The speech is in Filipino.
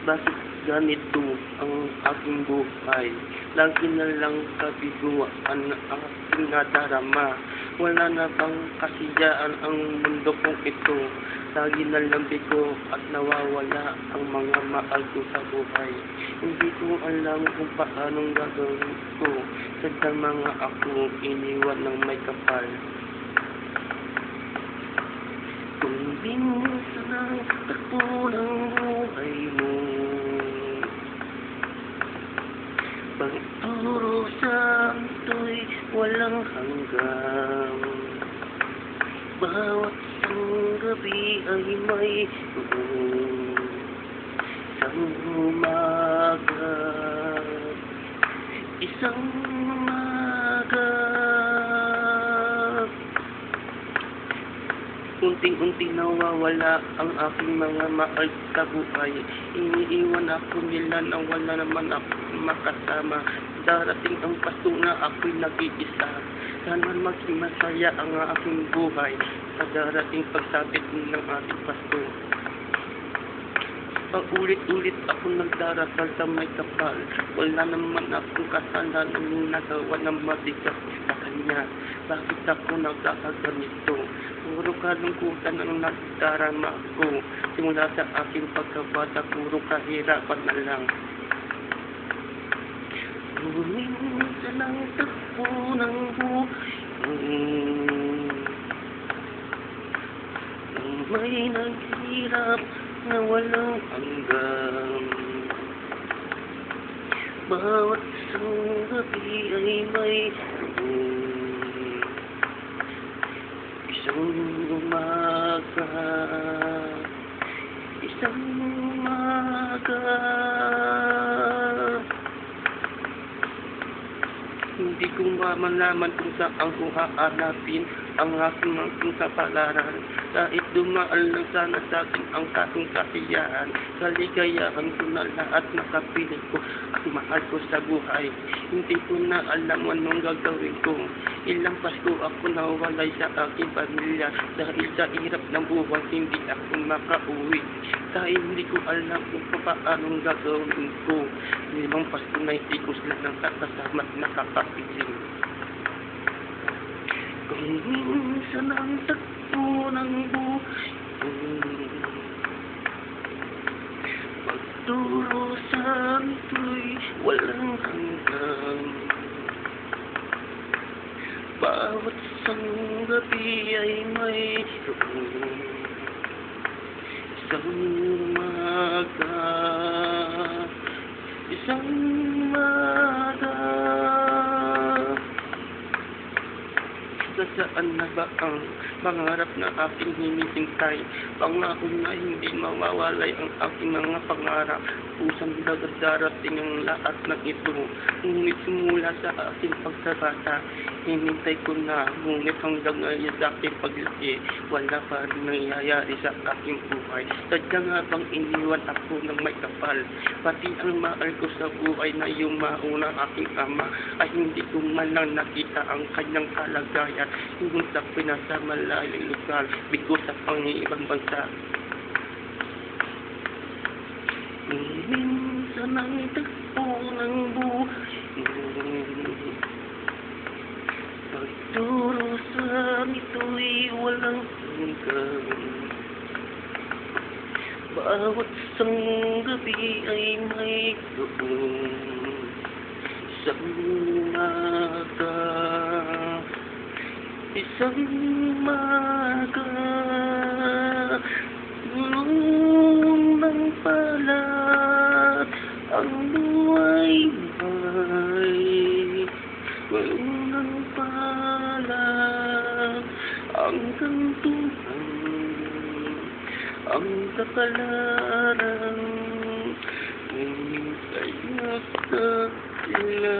Bakit ganito ang aking buhay? Lagi na lang kabiguan ang aking nadarama. Wala na bang kasiyaan ang mundo kong ito? Lagi na lang bigo at nawawala ang mga mahal ko sa buhay. Hindi ko alam kung paanong gagawin ko. Sadyang mga ako iniwan ng may kapal. Kung minsan ang takbo ng buhay mo, pagturo sa ito'y walang hanggang. Bawat isang gabi ay may tuon. Isang umaga, isang umaga. Unting-unting nawawala ang aking mga mahal sa buhay. Iniiwan ako nila na wala naman ako makasama. Darating ang pasto na ako'y nag-iisa. Sana maging masaya ang aking buhay sa darating pagsabit ng ating pasto. Paulit-ulit ako nagdarasal sa may kapal. Wala naman akong kasalanan nagawa ng mabigat sa kanya. Bakit ako nagkakaganito? Puro kalungkutan ang nagdarama ko. Simula sa aking pagkabata, puro kahirapan na lang. Minsan ang takbo ng buhay, may naghirap na walang hanggang. Bawat isang gabi ay may tuon. Isang umaga, isang umaga. Hindi ko malaman kung saan ko hahanapin ang aking mga kapalaran. Kahit dumaan lang sana sa akin ang aking kasiyahan. Kaligayahan ko na lahat nakapilit ko at mahal ko sa buhay. Hindi ko na alam anong gagawin ko. Ilang Pasko ako nawalay sa aking pamilya. Dahil sa hirap ng buhay hindi ako makauwi. Dahil hindi ko alam kung paanong gagawin ko. Limang Pasko na hindi ko sila nang kakasama at nakakapiling. Kung minsan ang takbo ng buhay, pagturo sa ito'y walang hanggang. Bawat isang gabi ay may tuon. Isang umaga, isang umaga. Saan na ba ang pangarap na aking hinihintay? Pangako na hindi mawawalay ang aking mga pangarap. Pusang darating ang lahat ng ito. Ngunit simula sa aking pagkabata, hinintay ko na. Ngunit hanggang ngayon sa aking paglaki, wala pa rin nangyayari sa aking buhay. Sadya nga bang iniwan ako ng may kapal? Pati ang mahal ko sa buhay na yung maunang aking ama ay hindi ko man lang nakita ang kanyang kalagayan. Hinggang sa pinasa malayong lugar, bigo sa pang-iibang bansa. Minsan ang takbo ng buhay, pagturo sa ito'y walang hanggang. Bawat isang gabi ay may tuon. Isang umaga, isang umaga. Noong nang pala ang buhay ay noong nang pala ang kantuhan, ang kapalaran. Ngunit ay nasa sila.